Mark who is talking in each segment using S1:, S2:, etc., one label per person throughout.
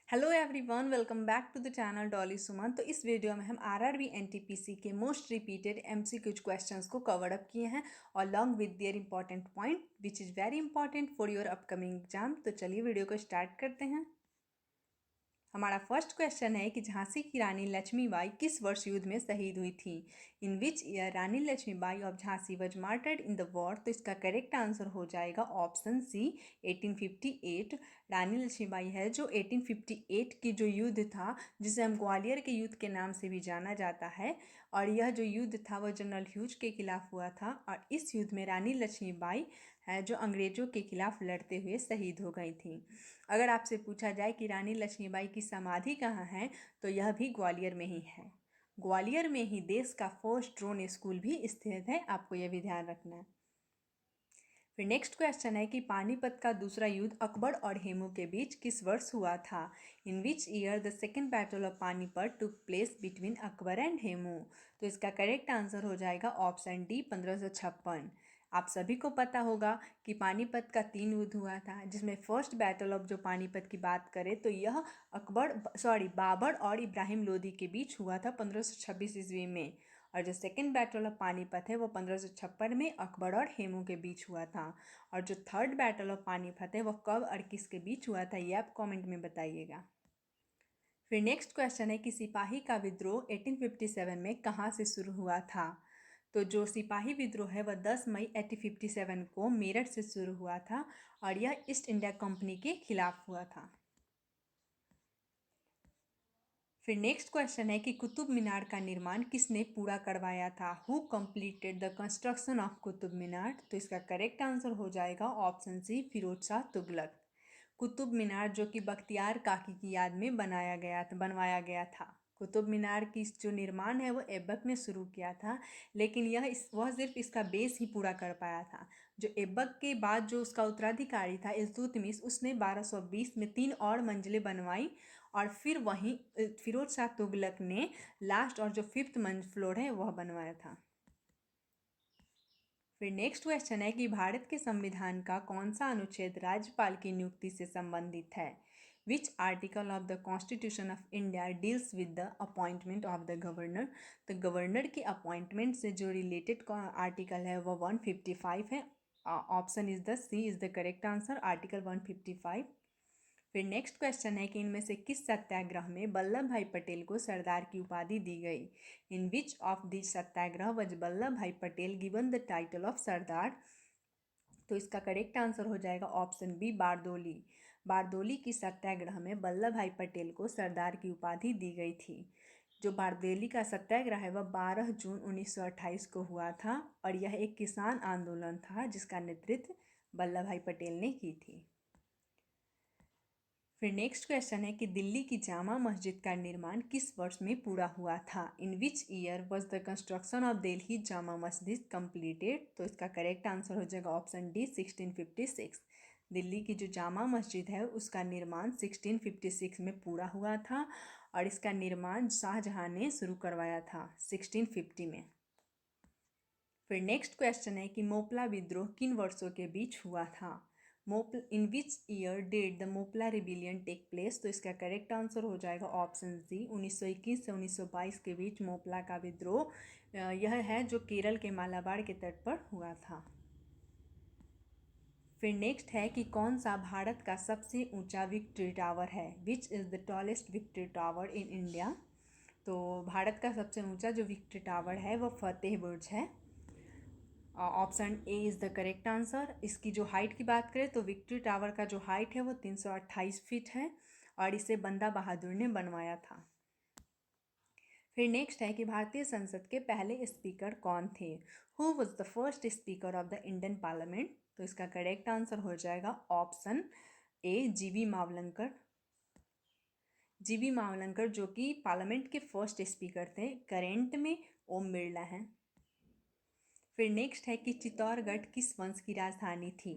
S1: Hello everyone, welcome back to the channel Dolly Suman. तो इस video में हम आरआरबी एनटीपीसी के मोस्ट रिपीटेड एमसीक्यू क्वेश्चंस को कवर अप किए हैं और long with their important point which is very important for your upcoming exam. तो चलिए वीडियो को स्टार्ट करते हैं। हमारा फर्स्ट क्वेश्चन है कि झांसी की रानी लक्ष्मीबाई किस वर्ष युद्ध में शहीद हुई थी। In which year Rani Lakshmibai of Jhansi was martyred in the war. तो इसका करेक्ट आंसर हो जाएगा ऑप्शन सी 1858। रानी लक्ष्मीबाई है जो 1858 की जो युद्ध था, जिसे हम ग्वालियर के युद्ध के नाम से भी जाना जाता है, और यह जो युद्ध था वह जनरल ह्यूज के खिलाफ हुआ था। और इस युद्ध में रानी लक्ष्मीबाई है जो अंग्रेजों के खिलाफ लड़ते हुए शहीद हो गई थी। अगर आपसे पूछा जाए कि रानी लक्ष्मीबाई की समाधि कहाँ है, तो यह भी ग्वालियर में ही है। ग्वालियर में ही देश का फर्स्ट ड्रोन स्कूल भी स्थित है, आपको यह भी ध्यान रखना है। फिर नेक्स्ट क्वेश्चन है कि पानीपत का दूसरा युद्ध अकबर और हेमू के बीच किस वर्ष हुआ था। In which year the second battle of Panipat took place between Akbar and Hemu. तो इसका करेक्ट आंसर हो जाएगा ऑप्शन डी 1556। आप सभी को पता होगा कि पानीपत का 3 युद्ध हुआ था, जिसमें फर्स्ट बैटल ऑफ जो पानीपत की बात करें तो यह बाबर और इब्राहिम लोदी के बीच हुआ था 1526 ईस्वी में। और जो सेकेंड बैटल ऑफ पानीपत है वो 1556 में अकबर और हेमू के बीच हुआ था। और जो थर्ड बैटल ऑफ पानीपत है वो कब और किसके बीच हुआ था, ये आप कमेंट में बताइएगा। फिर नेक्स्ट क्वेश्चन है कि सिपाही का विद्रोह 1857 में कहाँ से शुरू हुआ था। तो जो सिपाही विद्रोह है वह 10 मई 1857 को मेरठ से शुरू हुआ था और यह ईस्ट इंडिया कंपनी के खिलाफ हुआ था। फिर नेक्स्ट क्वेश्चन है कि कुतुब मीनार का निर्माण किसने पूरा करवाया था। Who completed the construction of Qutub Minar. तो इसका करेक्ट आंसर हो जाएगा ऑप्शन सी फिरोज शाह तुगलक। कुतुब मीनार जो कि बख्तियार काकी की याद में बनवाया गया था। कुतुब मीनार की जो निर्माण है वो ऐबक ने शुरू किया था, लेकिन वह सिर्फ इसका बेस ही पूरा कर पाया था। जो ऐबक के बाद जो उसका उत्तराधिकारी था इल्तुतमिश, उसने 1220 में 3 और मंजिलें बनवाई और फिर वहीं फिरोज शाह तुगलक ने लास्ट और जो 5th फ्लोर है वह बनवाया था। फिर नेक्स्ट क्वेश्चन है कि भारत के संविधान का कौन सा अनुच्छेद राज्यपाल की नियुक्ति से संबंधित है। Which article of the constitution of India deals with the appointment of the governor. तो गवर्नर की अपॉइंटमेंट से जो रिलेटेड आर्टिकल है वह 155 है। Option is the C is the correct answer, article 155। फिर नेक्स्ट क्वेश्चन है कि इनमें से किस सत्याग्रह में वल्लभ भाई पटेल को सरदार की उपाधि दी गई। इन which of this Satyagraha was Vallabh bhai Patel given the title of Sardar. तो इसका करेक्ट आंसर हो जाएगा ऑप्शन बी बारदोली। बारदोली की सत्याग्रह में वल्लभ भाई पटेल को सरदार की उपाधि दी गई थी। जो बारदोली का सत्याग्रह है वह 12 जून 1928 को हुआ था और यह एक किसान आंदोलन था जिसका नेतृत्व वल्लभ भाई पटेल ने की थी। फिर नेक्स्ट क्वेश्चन है कि दिल्ली की जामा मस्जिद का निर्माण किस वर्ष में पूरा हुआ था। In which year was the construction of Delhi Jama Masjid completed. तो इसका करेक्ट आंसर हो जाएगा ऑप्शन डी 1656। दिल्ली की जो जामा मस्जिद है उसका निर्माण 1656 में पूरा हुआ था और इसका निर्माण शाहजहां ने शुरू करवाया था 1650 में। फिर नेक्स्ट क्वेश्चन है कि मोपला विद्रोह किन वर्षों के बीच हुआ था। In which year did the Moplah rebellion take place. तो इसका करेक्ट आंसर हो जाएगा ऑप्शन सी 1921 से 1922 के बीच मोपला का विद्रोह यह है जो केरल के मालाबार के तट पर हुआ था। फिर नेक्स्ट है कि कौन सा भारत का सबसे ऊंचा विक्ट्री टावर है। Which is the tallest victory tower in India. तो भारत का सबसे ऊंचा जो विक्ट्री टावर है वह फतेह बुर्ज है। Option A is the correct answer. इसकी जो हाइट की बात करें तो विक्ट्री टावर का जो हाइट है वो 328 फीट है और इसे बंदा बहादुर ने बनवाया था। फिर नेक्स्ट है कि भारतीय संसद के पहले स्पीकर कौन थे। Who was the first speaker of the Indian parliament. तो इसका करेक्ट आंसर हो जाएगा ऑप्शन ए जीवी मावलंकर। जीवी मावलंकर जो कि पार्लियामेंट के फर्स्ट स्पीकर थे। करेंट में ओम बिरला हैं। फिर नेक्स्ट है कि चित्तौड़गढ़ किस वंश की राजधानी थी।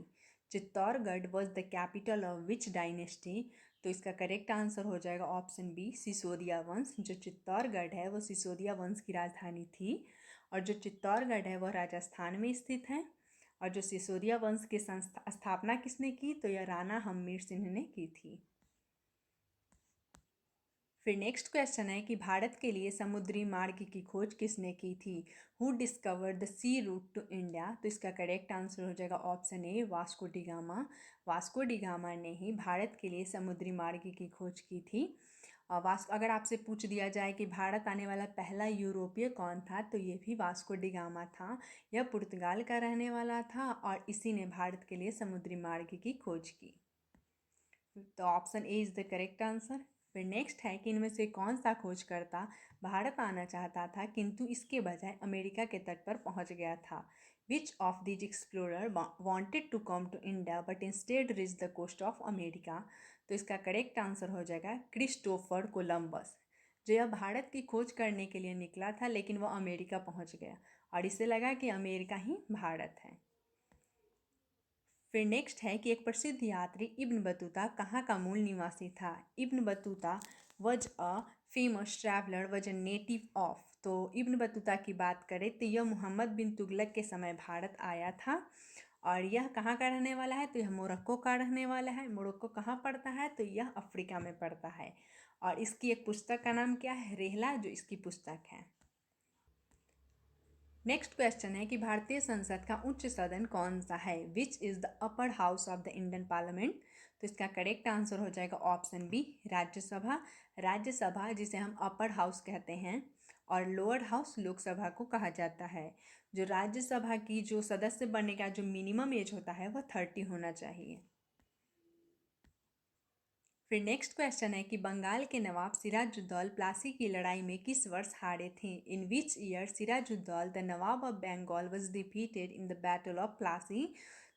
S1: Chittorgarh was the capital of which dynasty. तो इसका करेक्ट आंसर हो जाएगा ऑप्शन बी सिसोदिया वंश। जो चित्तौड़गढ़ है वो सिसोदिया वंश की राजधानी थी और जो चित्तौड़गढ़ है वह राजस्थान में स्थित है। और जो सिसोदिया वंश की स्थापना किसने की, तो यह राणा हम्मीर सिंह ने की थी। फिर नेक्स्ट क्वेश्चन है कि भारत के लिए समुद्री मार्ग की खोज किसने की थी। Who discovered the sea route to India. तो इसका करेक्ट आंसर हो जाएगा option A, Vasco da Gama. Vasco da Gama ने ही भारत के लिए समुद्री मार्ग की खोज की थी। अगर आपसे पूछ दिया जाए कि भारत आने वाला पहला यूरोपीय कौन था, तो ये भी वास्को डी गामा था। यह पुर्तगाल का रहने वाला था और इसी ने भारत के लिए समुद्री मार्ग की खोज की। तो option A is the correct answer. फिर नेक्स्ट है कि इनमें से कौन सा खोजकर्ता भारत आना चाहता था किंतु इसके बजाय अमेरिका के तट पर पहुंच गया था। Which of these explorer wanted to come to India but instead reach the coast of America. तो इसका करेक्ट आंसर हो जाएगा क्रिस्टोफर कोलंबस, जो यह भारत की खोज करने के लिए निकला था लेकिन वह अमेरिका पहुंच गया और इसे लगा कि अमेरिका ही भारत है। फिर नेक्स्ट है कि एक प्रसिद्ध यात्री इब्न बतूता कहाँ का मूल निवासी था। इब्न बतूता वज अ फेमस ट्रैवलर, वज अ नेटिव ऑफ। तो इब्न बतूता की बात करें तो यह मोहम्मद बिन तुगलक के समय भारत आया था और यह कहाँ का रहने वाला है, तो यह मोरक्को का रहने वाला है। मोरक्को कहाँ पड़ता है, तो यह अफ्रीका में पड़ता है और इसकी एक पुस्तक का नाम क्या है, रेहला, जो इसकी पुस्तक है। नेक्स्ट क्वेश्चन है कि भारतीय संसद का उच्च सदन कौन सा है। Which is the upper house of the Indian parliament. तो इसका करेक्ट आंसर हो जाएगा ऑप्शन बी, राज्यसभा। राज्यसभा जिसे हम अपर हाउस कहते हैं और लोअर हाउस लोकसभा को कहा जाता है। जो राज्यसभा की जो सदस्य बनने का जो मिनिमम एज होता है वह 30 होना चाहिए। फिर नेक्स्ट क्वेश्चन है कि बंगाल के नवाब सिराजुद्दौला प्लासी की लड़ाई में किस वर्ष हारे थे। In which year Sirajuddaula the nawab of Bengal was defeated in the battle of Plassey.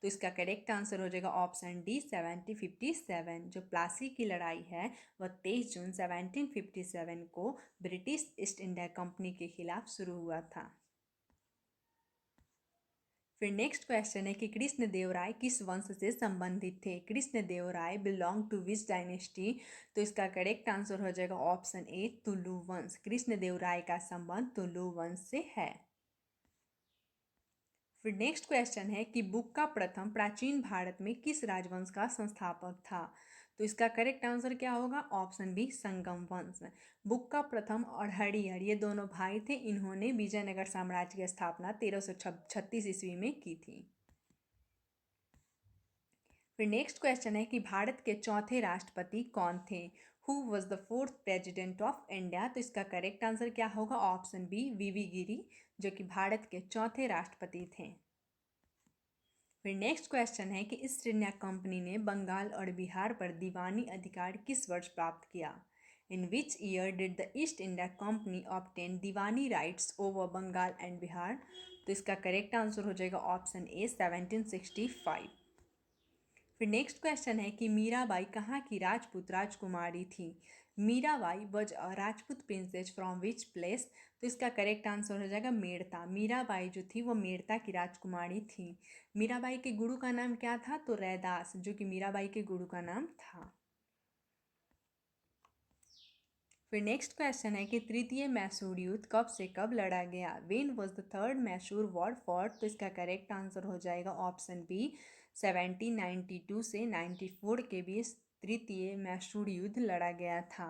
S1: तो इसका करेक्ट आंसर हो जाएगा ऑप्शन डी, 1757। जो प्लासी की लड़ाई है वह 23 जून 1757 को ब्रिटिश ईस्ट इंडिया कंपनी के खिलाफ शुरू हुआ था। फिर नेक्स्ट क्वेश्चन है कि कृष्णदेवराय किस वंश से संबंधित थे। Krishnadevaraya belong to which dynasty. तो इसका करेक्ट आंसर हो जाएगा ऑप्शन ए, तुलु वंश। कृष्णदेवराय का संबंध तुलु वंश से है। फिर नेक्स्ट क्वेश्चन है कि बुक का प्रथम प्राचीन भारत में किस राजवंश का संस्थापक था। तो इसका करेक्ट आंसर क्या होगा, ऑप्शन बी, संगम वंश। बुक का प्रथम और हरिहर ये दोनों भाई थे, इन्होंने विजयनगर साम्राज्य की स्थापना 1336 ईस्वी में की थी। फिर नेक्स्ट क्वेश्चन है कि भारत के चौथे राष्ट्रपति कौन थे। Who was the fourth president of India. तो इसका करेक्ट आंसर क्या होगा, ऑप्शन बी, वीवी गिरी, जो कि भारत के चौथे राष्ट्रपति थे। फिर नेक्स्ट क्वेश्चन है कि ईस्ट इंडिया कंपनी ने बंगाल और बिहार पर दीवानी अधिकार किस वर्ष प्राप्त किया। In which year did the East India Company obtain diwani rights over Bengal and Bihar. तो इसका करेक्ट आंसर हो जाएगा ऑप्शन ए, 1765। फिर नेक्स्ट क्वेश्चन है कि मीराबाई कहाँ की राजपूत राजकुमारी थी। Mirabai was a Rajput princess from which place. तो इसका करेक्ट आंसर हो जाएगा मेड़ता। मीराबाई जो थी वो मेड़ता की राजकुमारी थी। मीराबाई के गुरु का नाम क्या था, तो रैदास, जो कि मीराबाई के गुरु का नाम था। फिर नेक्स्ट क्वेश्चन है कि तृतीय मैसूर युद्ध कब से कब लड़ा गया। When was the third Mysore war fought. तो इसका करेक्ट आंसर हो जाएगा ऑप्शन बी, 1792 से 94 के बीच तृतीय मैसूर युद्ध लड़ा गया था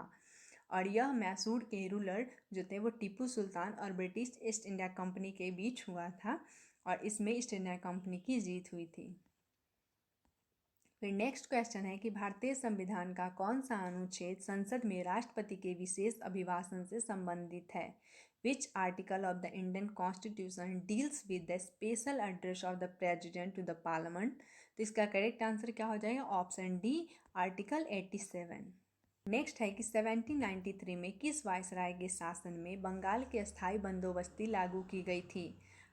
S1: और यह मैसूर के रूलर जो थे वो टीपू सुल्तान और ब्रिटिश ईस्ट इंडिया कंपनी के बीच हुआ था और इसमें ईस्ट इंडिया कंपनी की जीत हुई थी। फिर नेक्स्ट क्वेश्चन है कि भारतीय संविधान का कौन सा अनुच्छेद संसद में राष्ट्रपति के विशेष अभिभाषण से संबंधित है। Which article of the Indian constitution deals with the special address of the president to the parliament. तो इसका करेक्ट आंसर क्या हो जाएगा, ऑप्शन डी, आर्टिकल 87। नेक्स्ट है कि 1793 में किस वायसराय के शासन में बंगाल की अस्थायी बंदोबस्ती लागू की गई थी।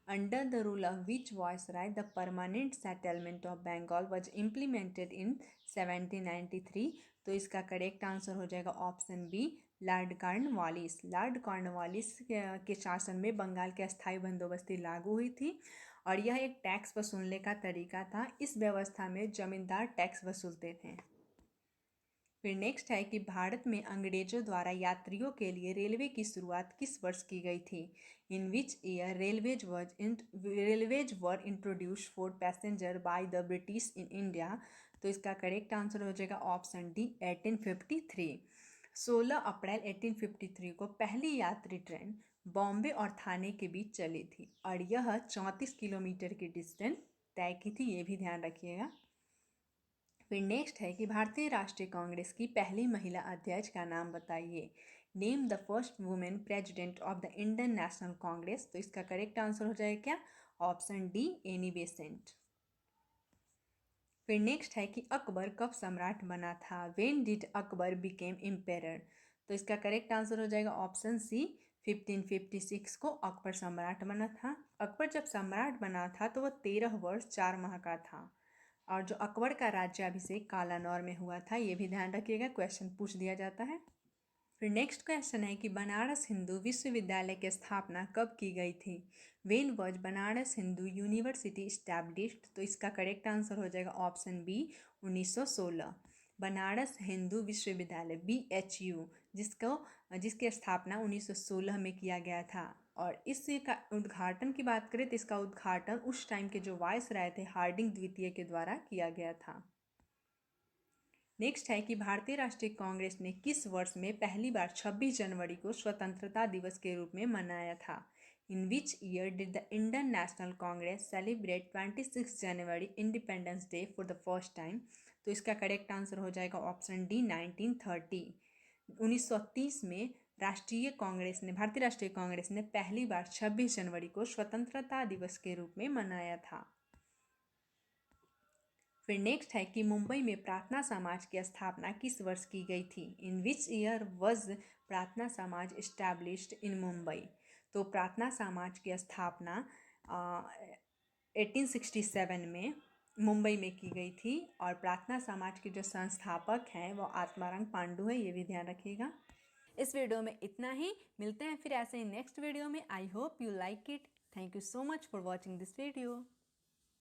S1: Under the rule of which viceroy the permanent settlement of Bengal was implemented in 1793। तो इसका करेक्ट आंसर हो जाएगा option B, Lord Cornwallis. Lord Cornwallis के शासन में बंगाल की अस्थायी बंदोबस्ती लागू हुई थी और यह एक टैक्स वसूलने का तरीका था। इस व्यवस्था में जमींदार टैक्स वसूलते थे। फिर नेक्स्ट है कि भारत में अंग्रेजों द्वारा यात्रियों के लिए रेलवे की शुरुआत किस वर्ष की गई थी। In which year railways were introduce for passenger by the British in India. तो इसका करेक्ट आंसर हो जाएगा ऑप्शन डी, 1853। 16 अप्रैल 1853 को पहली यात्री ट्रेन बॉम्बे और थाने के बीच चली थी और यह 34 किलोमीटर की डिस्टेंस तय की थी, ये भी ध्यान रखिएगा। फिर नेक्स्ट है कि भारतीय राष्ट्रीय कांग्रेस की पहली महिला अध्यक्ष का नाम बताइए। Name the first women president of the Indian National Congress. तो इसका करेक्ट आंसर हो जाएगा क्या? Option D, Annie Besant. फिर नेक्स्ट है कि अकबर कब सम्राट बना था। When did Akbar became emperor. तो इसका करेक्ट आंसर हो जाएगा ऑप्शन सी, 1556 को अकबर सम्राट बना था। अकबर जब सम्राट बना था तो वह 13 वर्ष 4 माह का था। और जो अकबर का राज्याभिषेक कालानौर में हुआ था, ये भी ध्यान रखिएगा, क्वेश्चन पूछ दिया जाता है। फिर नेक्स्ट क्वेश्चन है कि बनारस हिंदू विश्वविद्यालय की स्थापना कब की गई थी। When was Banaras Hindu university established. तो इसका करेक्ट आंसर हो जाएगा ऑप्शन बी, 1916। बनारस हिंदू विश्वविद्यालय BHU जिसकी स्थापना 1916 में किया गया था। और इसका उद्घाटन की बात करें तो इसका उद्घाटन उस टाइम के जो वायसराय थे हार्डिंग द्वितीय के द्वारा किया गया था। नेक्स्ट है कि भारतीय राष्ट्रीय कांग्रेस ने किस वर्ष में पहली बार 26 जनवरी को स्वतंत्रता दिवस के रूप में मनाया था। In which year did the Indian National Congress celebrate 26 January independence day for the first time. तो इसका करेक्ट आंसर हो जाएगा ऑप्शन डी, 1930। 1930 में भारतीय राष्ट्रीय कांग्रेस ने पहली बार 26 जनवरी को स्वतंत्रता दिवस के रूप में मनाया था। फिर नेक्स्ट है कि मुंबई में प्रार्थना समाज की स्थापना किस वर्ष की गई थी। इन विच ईयर वॉज प्रार्थना समाज इस्टेब्लिश्ड इन मुंबई। तो प्रार्थना समाज की स्थापना 1867 में मुंबई में की गई थी और प्रार्थना समाज के जो संस्थापक हैं वो आत्माराम पांडु है, ये भी ध्यान रखिएगा। इस वीडियो में इतना ही, मिलते हैं फिर ऐसे ही नेक्स्ट वीडियो में। I hope you like it. Thank you so much for watching this video.